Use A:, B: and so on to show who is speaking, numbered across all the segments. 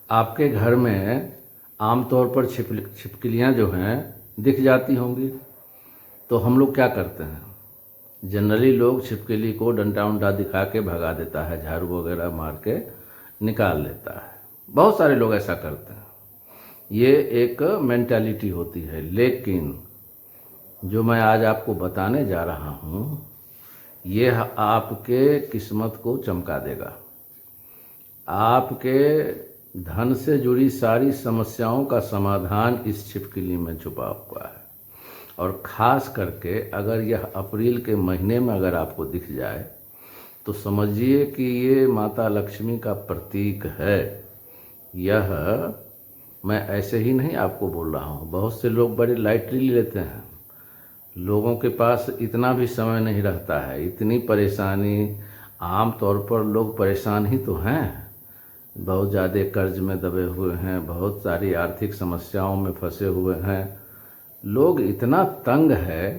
A: आपके घर में आमतौर पर छिपकलियाँ जो हैं दिख जाती होंगी। तो हम लोग क्या करते हैं, जनरली लोग छिपकली को डंडा उंडा दिखा के भगा देता है, झाड़ू वगैरह मार के निकाल लेता है। बहुत सारे लोग ऐसा करते हैं, ये एक मेंटालिटी होती है। लेकिन जो मैं आज आपको बताने जा रहा हूँ, ये आपके किस्मत को चमका देगा। आपके धन से जुड़ी सारी समस्याओं का समाधान इस छिपकली में छुपा हुआ है। और ख़ास करके अगर यह अप्रैल के महीने में अगर आपको दिख जाए तो समझिए कि ये माता लक्ष्मी का प्रतीक है। यह मैं ऐसे ही नहीं आपको बोल रहा हूँ, बहुत से लोग बड़े लाइटली लेते हैं। लोगों के पास इतना भी समय नहीं रहता है, इतनी परेशानी। आम तौर पर लोग परेशान ही तो हैं, बहुत ज़्यादा कर्ज में दबे हुए हैं, बहुत सारी आर्थिक समस्याओं में फंसे हुए हैं, लोग इतना तंग है।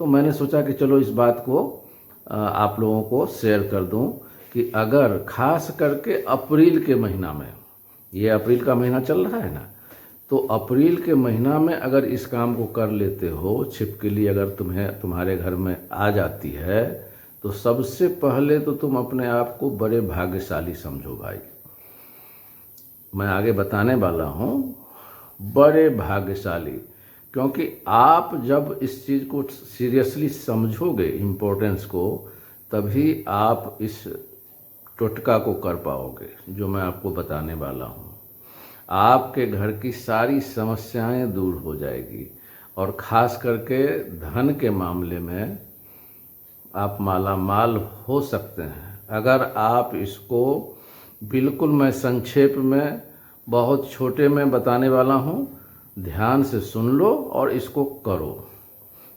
A: तो मैंने सोचा कि चलो इस बात को आप लोगों को शेयर कर दूं कि अगर खास करके अप्रैल के महीना में, ये अप्रैल का महीना चल रहा है ना, तो अप्रैल के महीना में अगर इस काम को कर लेते हो, छिपकली अगर तुम्हारे घर में आ जाती है, तो सबसे पहले तो तुम अपने आप को बड़े भाग्यशाली समझो भाई। मैं आगे बताने वाला हूँ, बड़े भाग्यशाली। क्योंकि आप जब इस चीज़ को सीरियसली समझोगे, इम्पोर्टेंस को, तभी आप इस टोटका को कर पाओगे जो मैं आपको बताने वाला हूँ। आपके घर की सारी समस्याएं दूर हो जाएगी और ख़ास करके धन के मामले में आप माला माल हो सकते हैं अगर आप इसको, बिल्कुल मैं संक्षेप में बहुत छोटे में बताने वाला हूँ, ध्यान से सुन लो और इसको करो।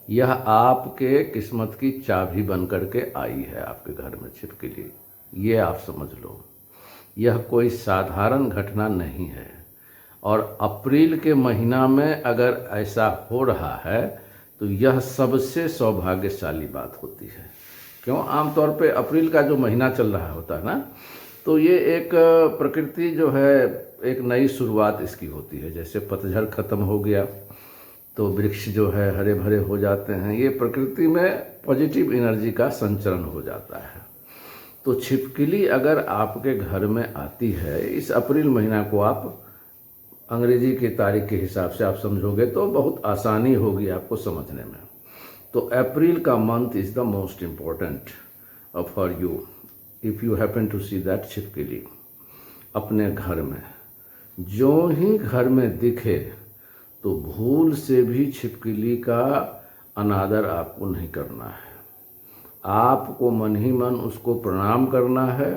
A: यह आपके किस्मत की चाबी बन करके आई है आपके घर में छिपकली, ये आप समझ लो। यह कोई साधारण घटना नहीं है। और अप्रैल के महीना में अगर ऐसा हो रहा है तो यह सबसे सौभाग्यशाली बात होती है। क्यों? आमतौर पे अप्रैल का जो महीना चल रहा होता है ना, तो ये एक प्रकृति जो है, एक नई शुरुआत इसकी होती है। जैसे पतझड़ खत्म हो गया तो वृक्ष जो है हरे भरे हो जाते हैं, ये प्रकृति में पॉजिटिव एनर्जी का संचरण हो जाता है। तो छिपकली अगर आपके घर में आती है, इस अप्रैल महीना को आप अंग्रेजी की तारीख के हिसाब से आप समझोगे तो बहुत आसानी होगी आपको समझने में। तो अप्रैल का month is the most important for you if you happen to see that छिपकली अपने घर में। जो ही घर में दिखे तो भूल से भी छिपकली का अनादर आपको नहीं करना है। आपको मन ही मन उसको प्रणाम करना है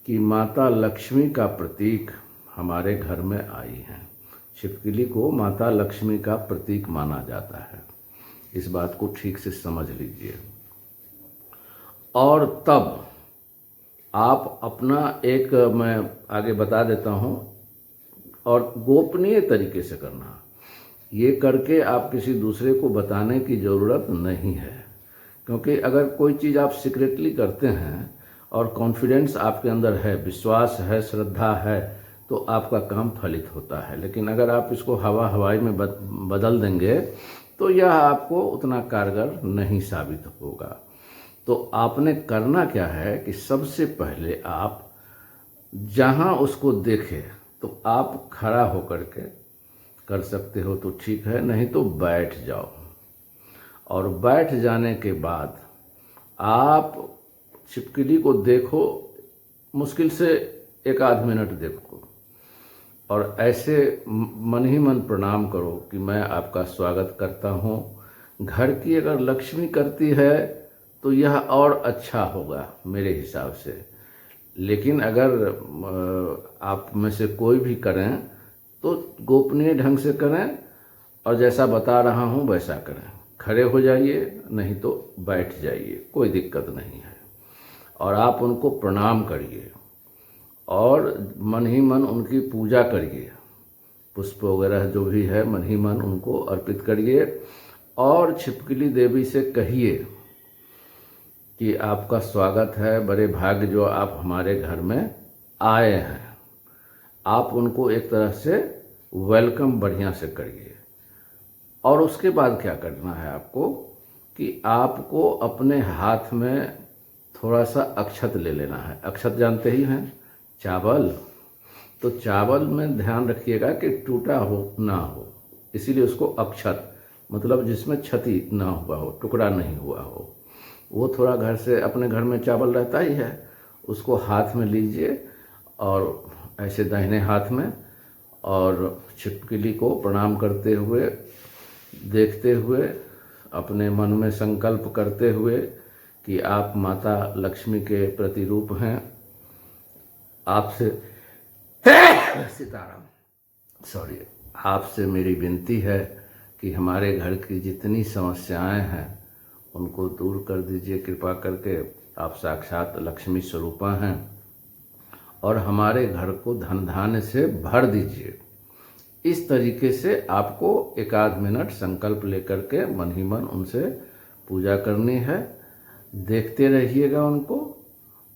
A: कि माता लक्ष्मी का प्रतीक हमारे घर में आई है। छिपकली को माता लक्ष्मी का प्रतीक माना जाता है, इस बात को ठीक से समझ लीजिए। और तब आप अपना एक, मैं आगे बता देता हूँ, और गोपनीय तरीके से करना। ये करके आप किसी दूसरे को बताने की ज़रूरत नहीं है। क्योंकि अगर कोई चीज़ आप सीक्रेटली करते हैं और कॉन्फिडेंस आपके अंदर है, विश्वास है, श्रद्धा है, तो आपका काम फलित होता है। लेकिन अगर आप इसको हवाई में बदल देंगे तो यह आपको उतना कारगर नहीं साबित होगा। तो आपने करना क्या है कि सबसे पहले आप जहाँ उसको देखें तो आप खड़ा होकर के कर सकते हो तो ठीक है, नहीं तो बैठ जाओ। और बैठ जाने के बाद आप छिपकली को देखो, मुश्किल से 1 आध मिनट देखो और ऐसे मन ही मन प्रणाम करो कि मैं आपका स्वागत करता हूँ। घर की अगर लक्ष्मी करती है तो यह और अच्छा होगा मेरे हिसाब से। लेकिन अगर आप में से कोई भी करें तो गोपनीय ढंग से करें और जैसा बता रहा हूँ वैसा करें। खड़े हो जाइए, नहीं तो बैठ जाइए, कोई दिक्कत नहीं है। और आप उनको प्रणाम करिए और मन ही मन उनकी पूजा करिए। पुष्प वगैरह जो भी है मन ही मन उनको अर्पित करिए और छिपकली देवी से कहिए कि आपका स्वागत है, बड़े भाग्य जो आप हमारे घर में आए हैं। आप उनको एक तरह से वेलकम बढ़िया से करिए। और उसके बाद क्या करना है आपको कि आपको अपने हाथ में थोड़ा सा अक्षत ले लेना है। अक्षत जानते ही हैं, चावल। तो चावल में ध्यान रखिएगा कि टूटा हो ना हो, इसीलिए उसको अक्षत, मतलब जिसमें क्षति ना हुआ हो, टुकड़ा नहीं हुआ हो। वो थोड़ा घर से, अपने घर में चावल रहता ही है, उसको हाथ में लीजिए और ऐसे दाहिने हाथ में, और छिपकली को प्रणाम करते हुए, देखते हुए, अपने मन में संकल्प करते हुए कि आप माता लक्ष्मी के प्रतिरूप हैं। आपसे सीताराम, सॉरी, आपसे मेरी विनती है कि हमारे घर की जितनी समस्याएं हैं उनको दूर कर दीजिए कृपा करके। आप साक्षात लक्ष्मी स्वरूपा हैं और हमारे घर को धन धान्य से भर दीजिए। इस तरीके से आपको एक आध मिनट संकल्प लेकर के मन ही मन उनसे पूजा करनी है। देखते रहिएगा उनको,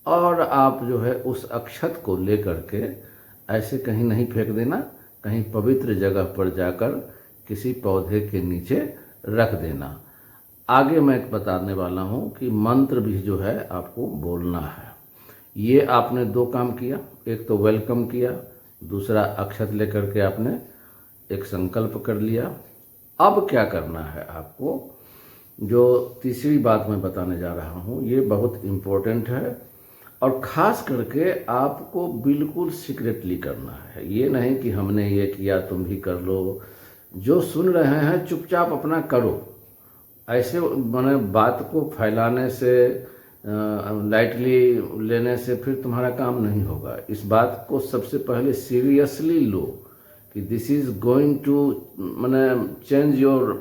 A: और आप जो है उस अक्षत को लेकर के ऐसे कहीं नहीं फेंक देना, कहीं पवित्र जगह पर जाकर किसी पौधे के नीचे रख देना। आगे मैं बताने वाला हूँ कि मंत्र भी जो है आपको बोलना है। ये आपने दो काम किया, एक तो वेलकम किया, दूसरा अक्षत लेकर के आपने एक संकल्प कर लिया। अब क्या करना है आपको, जो तीसरी बात मैं बताने जा रहा हूँ, ये बहुत इम्पोर्टेंट है और ख़ास करके आपको बिल्कुल सीक्रेटली करना है। ये नहीं कि हमने ये किया तुम भी कर लो। जो सुन रहे हैं चुपचाप अपना करो। ऐसे मैंने बात को फैलाने से, लाइटली लेने से फिर तुम्हारा काम नहीं होगा। इस बात को सबसे पहले सीरियसली लो कि दिस इज़ गोइंग टू मैंने चेंज योर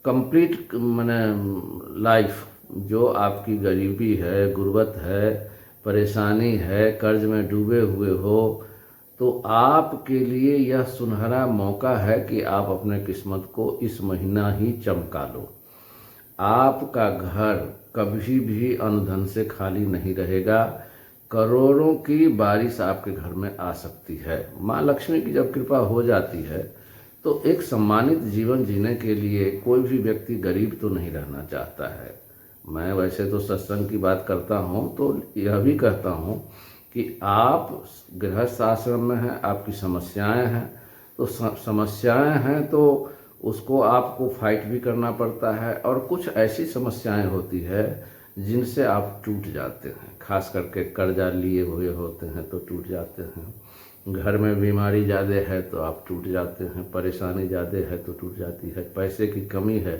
A: कंप्लीट मैंने लाइफ। जो आपकी गरीबी है, गुर्बत है, परेशानी है, कर्ज में डूबे हुए हो, तो आपके लिए यह सुनहरा मौका है कि आप अपने किस्मत को इस महीना ही चमका लो। आपका घर कभी भी अनुधन से खाली नहीं रहेगा। करोड़ों की बारिश आपके घर में आ सकती है। माँ लक्ष्मी की जब कृपा हो जाती है तो एक सम्मानित जीवन जीने के लिए कोई भी व्यक्ति गरीब तो नहीं रहना चाहता है। मैं वैसे तो सत्संग की बात करता हूँ तो यह भी कहता हूँ कि आप गृहस्थ आश्रम में हैं, आपकी समस्याएं हैं, तो समस्याएं हैं तो उसको आपको फाइट भी करना पड़ता है। और कुछ ऐसी समस्याएं होती है जिनसे आप टूट जाते हैं, खास करके कर्जा लिए हुए होते हैं तो टूट जाते हैं, घर में बीमारी ज़्यादा है तो आप टूट जाते हैं, परेशानी ज़्यादा है तो टूट जाती है, पैसे की कमी है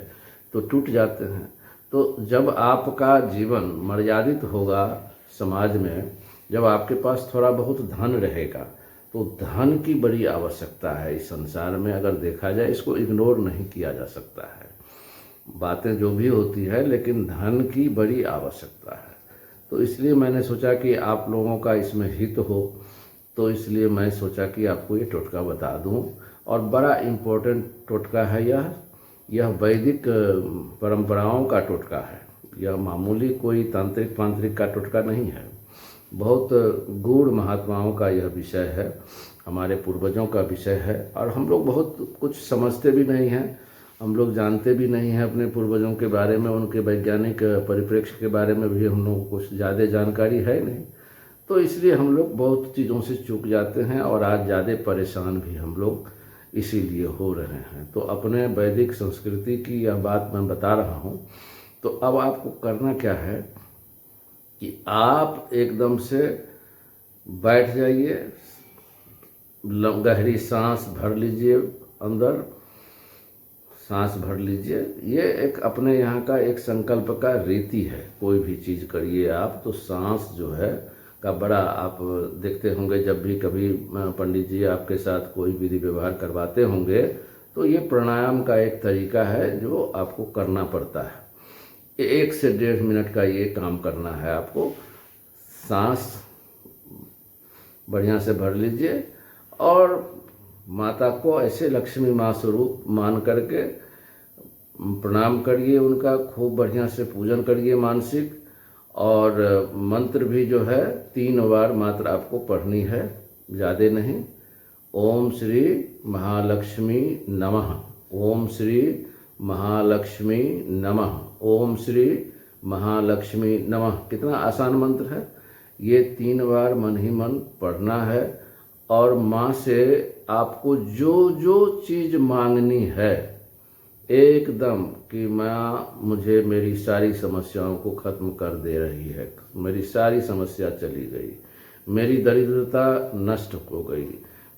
A: तो टूट जाते हैं। तो जब आपका जीवन मर्यादित होगा समाज में, जब आपके पास थोड़ा बहुत धन रहेगा, तो धन की बड़ी आवश्यकता है इस संसार में। अगर देखा जाए, इसको इग्नोर नहीं किया जा सकता है। बातें जो भी होती है, लेकिन धन की बड़ी आवश्यकता है। तो इसलिए मैंने सोचा कि आप लोगों का इसमें हित हो, तो इसलिए मैं सोचा कि आपको ये टोटका बता दूं। और बड़ा इम्पोर्टेंट टोटका है यह वैदिक परंपराओं का टोटका है। यह मामूली कोई तांत्रिक पांत्रिक का टोटका नहीं है। बहुत गूढ़ महात्माओं का यह विषय है, हमारे पूर्वजों का विषय है। और हम लोग बहुत कुछ समझते भी नहीं हैं, हम लोग जानते भी नहीं हैं अपने पूर्वजों के बारे में, उनके वैज्ञानिक परिप्रेक्ष्य के बारे में भी हम लोगों को कुछ ज़्यादा जानकारी है नहीं। तो इसलिए हम लोग बहुत चीज़ों से चूक जाते हैं और आज ज़्यादा परेशान भी हम लोग इसीलिए हो रहे हैं। तो अपने वैदिक संस्कृति की यह बात मैं बता रहा हूँ। तो अब आपको करना क्या है कि आप एकदम से बैठ जाइए, गहरी सांस भर लीजिए, अंदर सांस भर लीजिए। ये एक अपने यहाँ का एक संकल्प का रीति है। कोई भी चीज़ करिए आप तो सांस जो है का बड़ा, आप देखते होंगे जब भी कभी पंडित जी आपके साथ कोई विधि व्यवहार करवाते होंगे तो ये प्राणायाम का एक तरीका है जो आपको करना पड़ता है। 1 से 1.5 मिनट का ये काम करना है आपको। सांस बढ़िया से भर लीजिए और माता को ऐसे लक्ष्मी माँ स्वरूप मान करके प्रणाम करिए, उनका खूब बढ़िया से पूजन करिए मानसिक। और मंत्र भी जो है 3 बार मात्र आपको पढ़नी है। ज़्यादा नहीं। ओम श्री महालक्ष्मी नमः, ओम श्री महालक्ष्मी नमः, ओम श्री महालक्ष्मी नमः। कितना आसान मंत्र है। ये 3 बार मन ही मन पढ़ना है और माँ से आपको जो जो चीज़ मांगनी है एकदम कि माँ मुझे मेरी सारी समस्याओं को ख़त्म कर दे रही है, मेरी सारी समस्या चली गई, मेरी दरिद्रता नष्ट हो गई,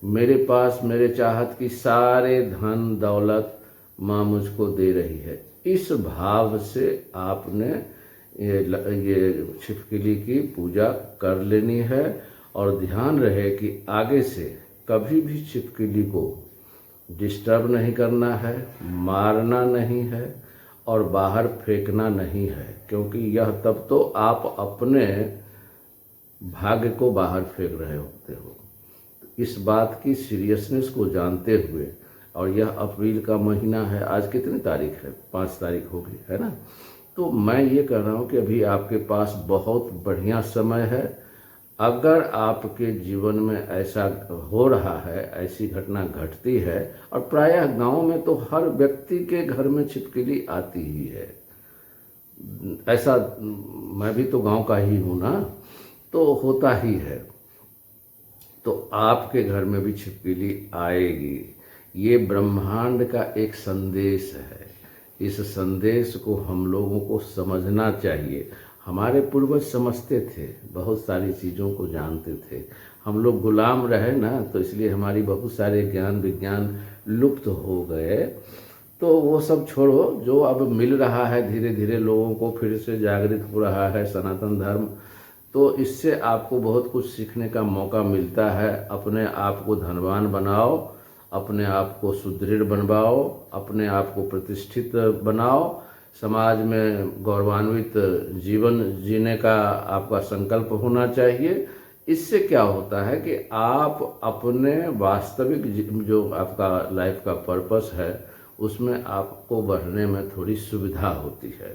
A: मेरे पास मेरे चाहत की सारे धन दौलत माँ मुझको दे रही है। इस भाव से आपने ये छिपकली की पूजा कर लेनी है। और ध्यान रहे कि आगे से कभी भी छिपकली को डिस्टर्ब नहीं करना है, मारना नहीं है और बाहर फेंकना नहीं है, क्योंकि यह तब तो आप अपने भाग्य को बाहर फेंक रहे होते हो। इस बात की सीरियसनेस को जानते हुए, और यह अप्रैल का महीना है, आज कितनी तारीख है, 5 तारीख होगी, है ना। तो मैं ये कह रहा हूँ कि अभी आपके पास बहुत बढ़िया समय है। अगर आपके जीवन में ऐसा हो रहा है, ऐसी घटना घटती है, और प्रायः गांव में तो हर व्यक्ति के घर में छिपकली आती ही है, ऐसा मैं भी तो गांव का ही हूँ ना, तो होता ही है। तो आपके घर में भी छिपकली आएगी। ये ब्रह्मांड का एक संदेश है। इस संदेश को हम लोगों को समझना चाहिए। हमारे पूर्वज समझते थे, बहुत सारी चीज़ों को जानते थे। हम लोग गुलाम रहे ना, तो इसलिए हमारी बहुत सारे ज्ञान विज्ञान लुप्त हो गए। तो वो सब छोड़ो, जो अब मिल रहा है धीरे धीरे लोगों को, फिर से जागृत हो रहा है सनातन धर्म, तो इससे आपको बहुत कुछ सीखने का मौका मिलता है। अपने आप को धनवान बनाओ, अपने आप को सुदृढ़ बनवाओ, अपने आप को प्रतिष्ठित बनाओ, समाज में गौरवान्वित जीवन जीने का आपका संकल्प होना चाहिए। इससे क्या होता है कि आप अपने वास्तविक जो आपका लाइफ का पर्पस है उसमें आपको बढ़ने में थोड़ी सुविधा होती है।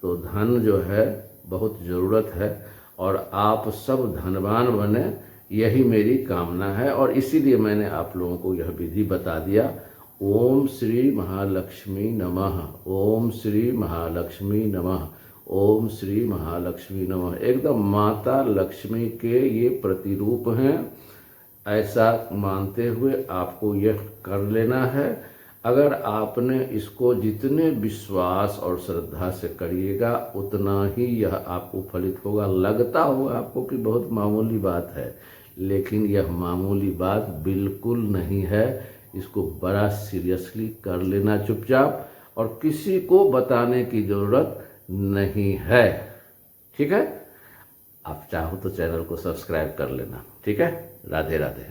A: तो धन जो है बहुत ज़रूरत है और आप सब धनवान बने, यही मेरी कामना है। और इसीलिए मैंने आप लोगों को यह विधि बता दिया। ओम श्री महालक्ष्मी नमः, ओम श्री महालक्ष्मी नमः, ओम श्री महालक्ष्मी नमः। एकदम माता लक्ष्मी के ये प्रतिरूप हैं, ऐसा मानते हुए आपको यह कर लेना है। अगर आपने इसको जितने विश्वास और श्रद्धा से करिएगा उतना ही यह आपको फलित होगा। लगता होगा आपको कि बहुत मामूली बात है, लेकिन यह मामूली बात बिल्कुल नहीं है। इसको बड़ा सीरियसली कर लेना चुपचाप, और किसी को बताने की ज़रूरत नहीं है। ठीक है, आप चाहो तो चैनल को सब्सक्राइब कर लेना। ठीक है, राधे राधे।